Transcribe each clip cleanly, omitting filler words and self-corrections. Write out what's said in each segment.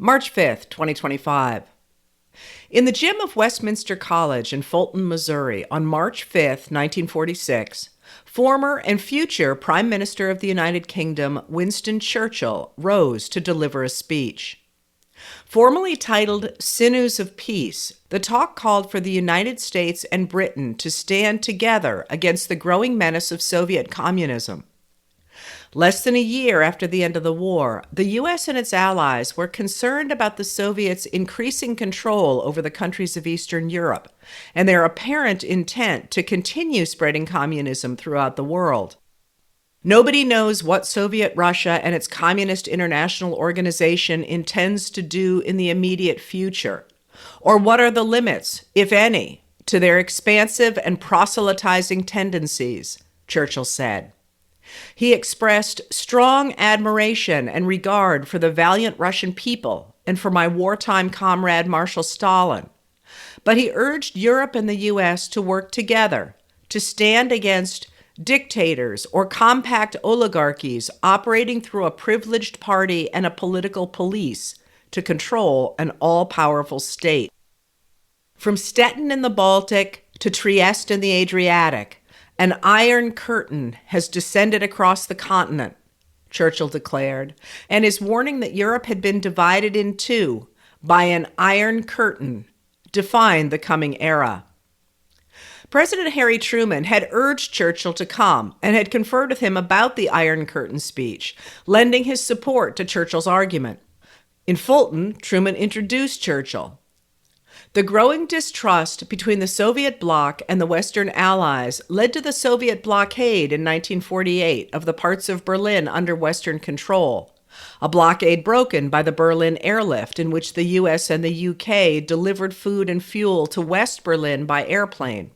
March 5th, 2025. In the gym of Westminster College in Fulton, Missouri, on March 5th, 1946, former and future Prime Minister of the United Kingdom, Winston Churchill, rose to deliver a speech. Formally titled Sinews of Peace, the talk called for the United States and Britain to stand together against the growing menace of Soviet communism. Less than a year after the end of the war, the U.S. and its allies were concerned about the Soviets' increasing control over the countries of Eastern Europe and their apparent intent to continue spreading communism throughout the world. Nobody knows what Soviet Russia and its Communist International Organization intends to do in the immediate future, or what are the limits, if any, to their expansive and proselytizing tendencies, Churchill said. He expressed strong admiration and regard for the valiant Russian people and for my wartime comrade Marshal Stalin, but he urged Europe and the U.S. to work together to stand against dictators or compact oligarchies operating through a privileged party and a political police to control an all-powerful state. From Stettin in the Baltic to Trieste in the Adriatic, an iron curtain has descended across the continent, Churchill declared, and his warning that Europe had been divided in two by an iron curtain defined the coming era. President Harry Truman had urged Churchill to come and had conferred with him about the Iron Curtain speech, lending his support to Churchill's argument. In Fulton, Truman introduced Churchill. The growing distrust between the Soviet bloc and the Western Allies led to the Soviet blockade in 1948 of the parts of Berlin under Western control, a blockade broken by the Berlin airlift in which the U.S. and the U.K. delivered food and fuel to West Berlin by airplane,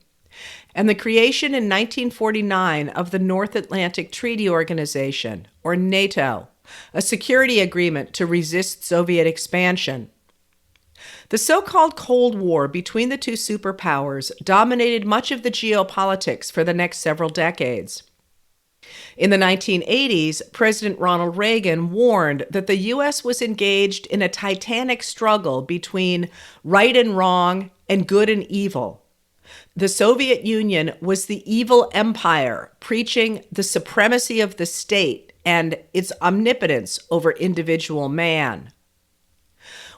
and the creation in 1949 of the North Atlantic Treaty Organization, or NATO, a security agreement to resist Soviet expansion. The so-called Cold War between the two superpowers dominated much of the geopolitics for the next several decades. In the 1980s, President Ronald Reagan warned that the U.S. was engaged in a titanic struggle between right and wrong and good and evil. The Soviet Union was the evil empire, preaching the supremacy of the state and its omnipotence over individual man.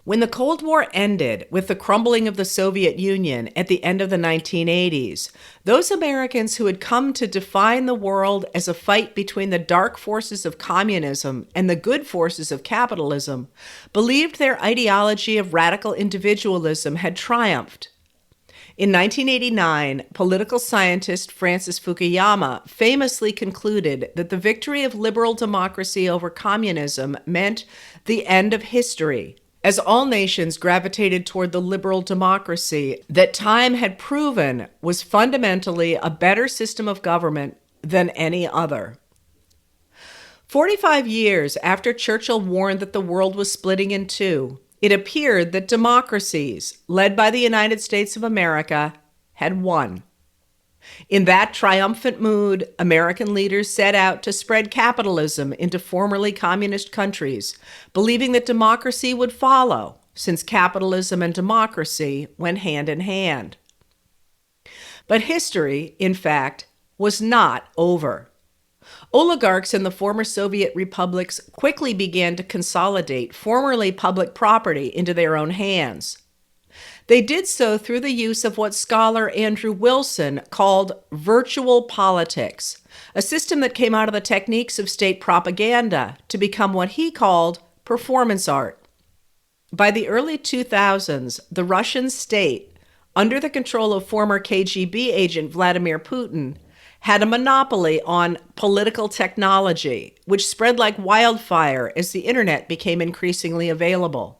When the Cold War ended with the crumbling of the Soviet Union at the end of the 1980s, those Americans who had come to define the world as a fight between the dark forces of communism and the good forces of capitalism believed their ideology of radical individualism had triumphed. In 1989, political scientist Francis Fukuyama famously concluded that the victory of liberal democracy over communism meant the end of history, as all nations gravitated toward the liberal democracy that time had proven was fundamentally a better system of government than any other. 45 years after Churchill warned that the world was splitting in two, it appeared that democracies, led by the United States of America, had won. In that triumphant mood, American leaders set out to spread capitalism into formerly communist countries, believing that democracy would follow, since capitalism and democracy went hand in hand. But history, in fact, was not over. Oligarchs in the former Soviet republics quickly began to consolidate formerly public property into their own hands. They did so through the use of what scholar Andrew Wilson called virtual politics, a system that came out of the techniques of state propaganda to become what he called performance art. By the early 2000s, the Russian state, under the control of former KGB agent Vladimir Putin, had a monopoly on political technology, which spread like wildfire as the internet became increasingly available.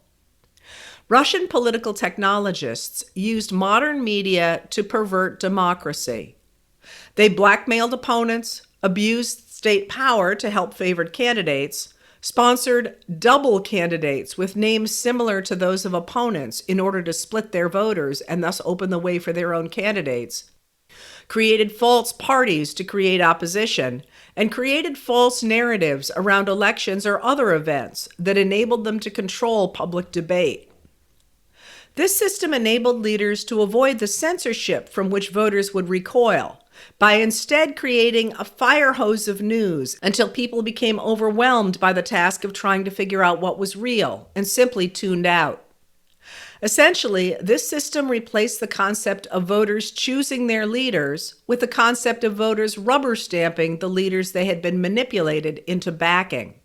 Russian political technologists used modern media to pervert democracy. They blackmailed opponents, abused state power to help favored candidates, sponsored double candidates with names similar to those of opponents in order to split their voters and thus open the way for their own candidates, created false parties to create opposition, and created false narratives around elections or other events that enabled them to control public debate. This system enabled leaders to avoid the censorship from which voters would recoil, by instead creating a fire hose of news until people became overwhelmed by the task of trying to figure out what was real and simply tuned out. Essentially, this system replaced the concept of voters choosing their leaders with the concept of voters rubber stamping the leaders they had been manipulated into backing.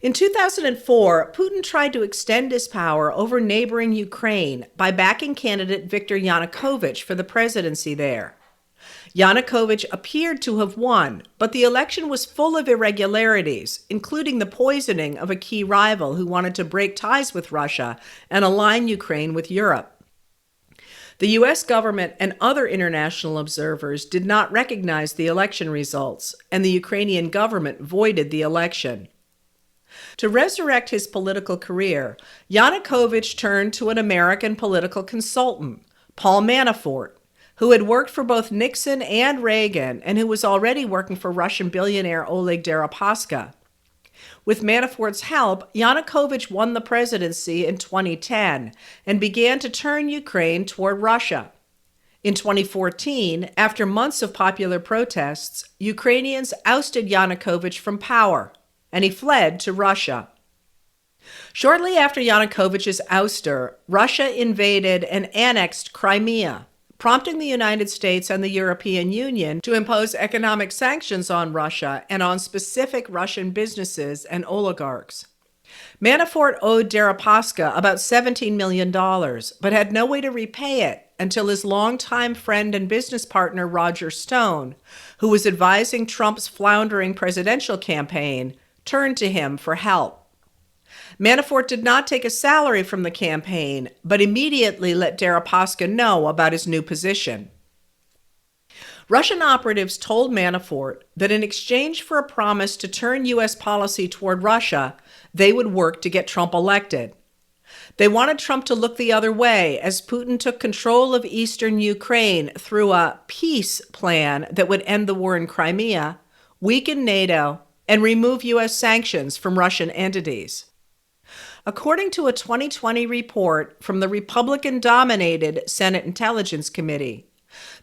In 2004, Putin tried to extend his power over neighboring Ukraine by backing candidate Viktor Yanukovych for the presidency there. Yanukovych appeared to have won, but the election was full of irregularities, including the poisoning of a key rival who wanted to break ties with Russia and align Ukraine with Europe. The U.S. government and other international observers did not recognize the election results, and the Ukrainian government voided the election. To resurrect his political career, Yanukovych turned to an American political consultant, Paul Manafort, who had worked for both Nixon and Reagan and who was already working for Russian billionaire Oleg Deripaska. With Manafort's help, Yanukovych won the presidency in 2010 and began to turn Ukraine toward Russia. In 2014, after months of popular protests, Ukrainians ousted Yanukovych from power, and he fled to Russia. Shortly after Yanukovych's ouster, Russia invaded and annexed Crimea, prompting the United States and the European Union to impose economic sanctions on Russia and on specific Russian businesses and oligarchs. Manafort owed Deripaska about $17 million, but had no way to repay it until his longtime friend and business partner Roger Stone, who was advising Trump's floundering presidential campaign, turned to him for help. Manafort did not take a salary from the campaign, but immediately let Deripaska know about his new position. Russian operatives told Manafort that in exchange for a promise to turn U.S. policy toward Russia, they would work to get Trump elected. They wanted Trump to look the other way as Putin took control of eastern Ukraine through a peace plan that would end the war in Crimea, weaken NATO, and remove U.S. sanctions from Russian entities. According to a 2020 report from the Republican-dominated Senate Intelligence Committee,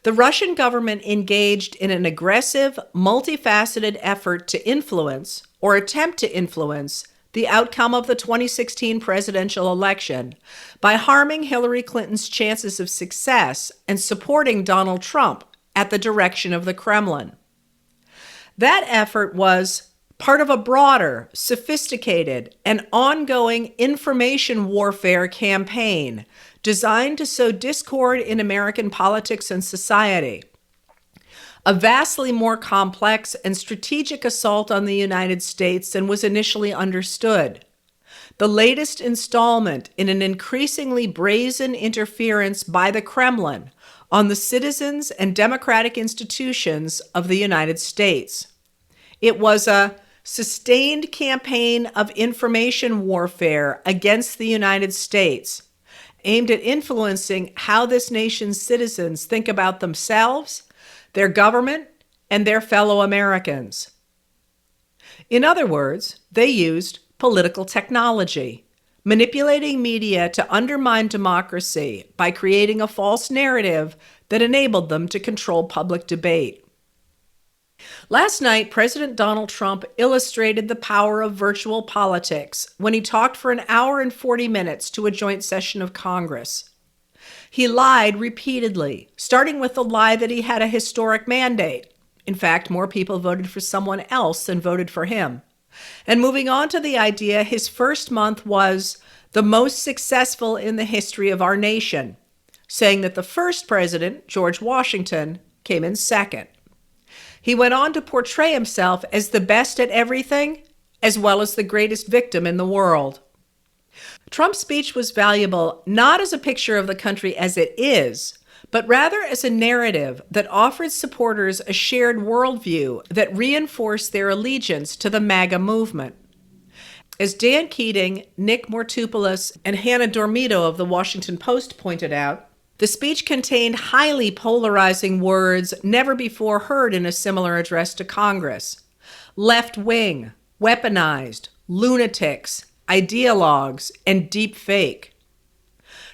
the Russian government engaged in an aggressive, multifaceted effort to influence, or attempt to influence, the outcome of the 2016 presidential election by harming Hillary Clinton's chances of success and supporting Donald Trump at the direction of the Kremlin. That effort was part of a broader, sophisticated, and ongoing information warfare campaign designed to sow discord in American politics and society. A vastly more complex and strategic assault on the United States than was initially understood. The latest installment in an increasingly brazen interference by the Kremlin on the citizens and democratic institutions of the United States. It was a sustained campaign of information warfare against the United States, aimed at influencing how this nation's citizens think about themselves, their government, and their fellow Americans. In other words, they used political technology, manipulating media to undermine democracy by creating a false narrative that enabled them to control public debate. Last night, President Donald Trump illustrated the power of virtual politics when he talked for an hour and 40 minutes to a joint session of Congress. He lied repeatedly, starting with the lie that he had a historic mandate. In fact, more people voted for someone else than voted for him. And moving on to the idea his first month was the most successful in the history of our nation, saying that the first president, George Washington, came in second. He went on to portray himself as the best at everything, as well as the greatest victim in the world. Trump's speech was valuable not as a picture of the country as it is, but rather as a narrative that offered supporters a shared worldview that reinforced their allegiance to the MAGA movement. As Dan Keating, Nick Mortopoulos, and Hannah Dormido of the Washington Post pointed out, The speech contained highly polarizing words never before heard in a similar address to Congress. Left wing, weaponized, lunatics, ideologues, and deep fake.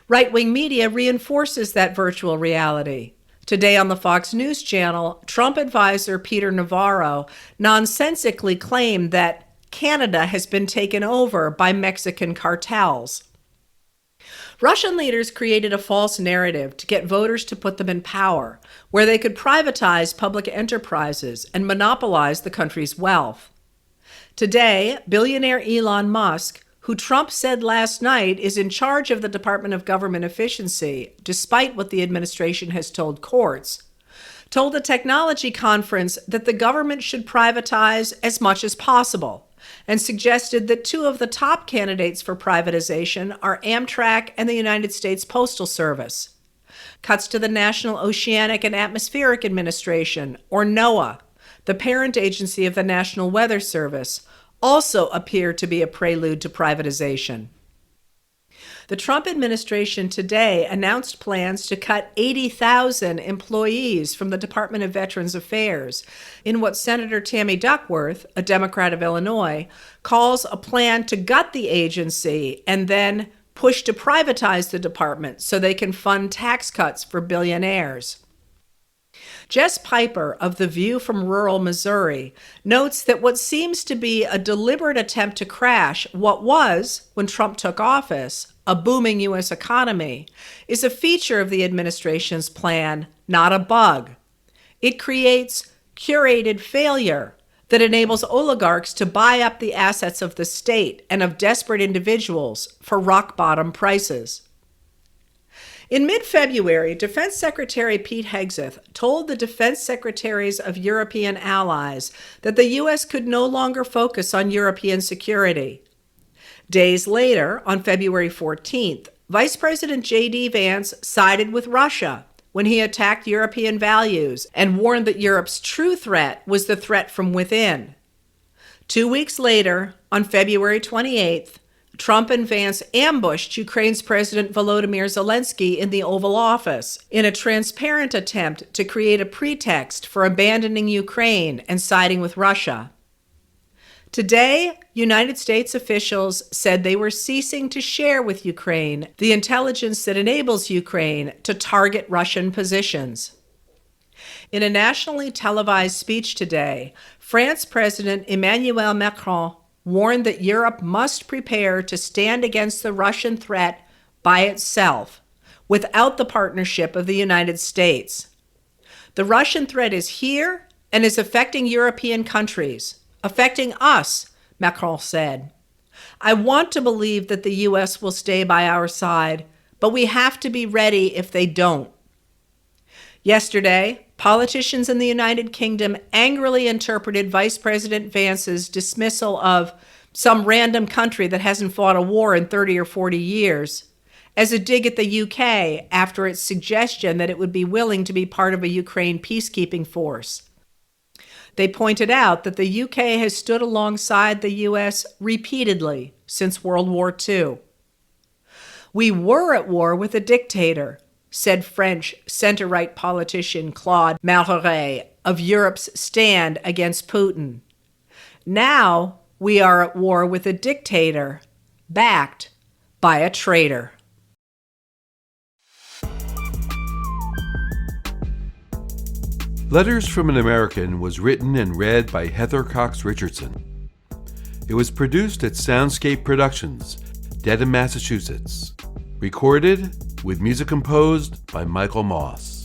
Right-wing media reinforces that virtual reality. Today on the Fox News Channel, Trump advisor Peter Navarro nonsensically claimed that Canada has been taken over by Mexican cartels. Russian leaders created a false narrative to get voters to put them in power, where they could privatize public enterprises and monopolize the country's wealth. Today, billionaire Elon Musk, who Trump said last night is in charge of the Department of Government Efficiency, despite what the administration has told courts, told a technology conference that the government should privatize as much as possible, and suggested that two of the top candidates for privatization are Amtrak and the United States Postal Service. Cuts to the National Oceanic and Atmospheric Administration, or NOAA, the parent agency of the National Weather Service, also appear to be a prelude to privatization. The Trump administration today announced plans to cut 80,000 employees from the Department of Veterans Affairs in what Senator Tammy Duckworth, a Democrat of Illinois, calls a plan to gut the agency and then push to privatize the department so they can fund tax cuts for billionaires. Jess Piper of The View from rural Missouri notes that what seems to be a deliberate attempt to crash what was, when Trump took office, a booming U.S. economy, is a feature of the administration's plan, not a bug. It creates curated failure that enables oligarchs to buy up the assets of the state and of desperate individuals for rock-bottom prices. In mid-February, Defense Secretary Pete Hegseth told the defense secretaries of European allies that the U.S. could no longer focus on European security. Days later, on February 14th, Vice President J.D. Vance sided with Russia when he attacked European values and warned that Europe's true threat was the threat from within. 2 weeks later, on February 28th, Trump and Vance ambushed Ukraine's President Volodymyr Zelensky in the Oval Office in a transparent attempt to create a pretext for abandoning Ukraine and siding with Russia. Today, United States officials said they were ceasing to share with Ukraine the intelligence that enables Ukraine to target Russian positions. In a nationally televised speech today, France President Emmanuel Macron warned that Europe must prepare to stand against the Russian threat by itself, without the partnership of the United States. The Russian threat is here and is affecting European countries, affecting us, Macron said. I want to believe that the U.S. will stay by our side, but we have to be ready if they don't. Yesterday, politicians in the United Kingdom angrily interpreted Vice President Vance's dismissal of some random country that hasn't fought a war in 30 or 40 years as a dig at the UK after its suggestion that it would be willing to be part of a Ukraine peacekeeping force. They pointed out that the UK has stood alongside the US repeatedly since World War II. We were at war with a dictator, said French center-right politician Claude Malhuret of Europe's stand against Putin. Now we are at war with a dictator, backed by a traitor. Letters from an American was written and read by Heather Cox Richardson. It was produced at Soundscape Productions, Dedham, Massachusetts. Recorded with music composed by Michael Moss.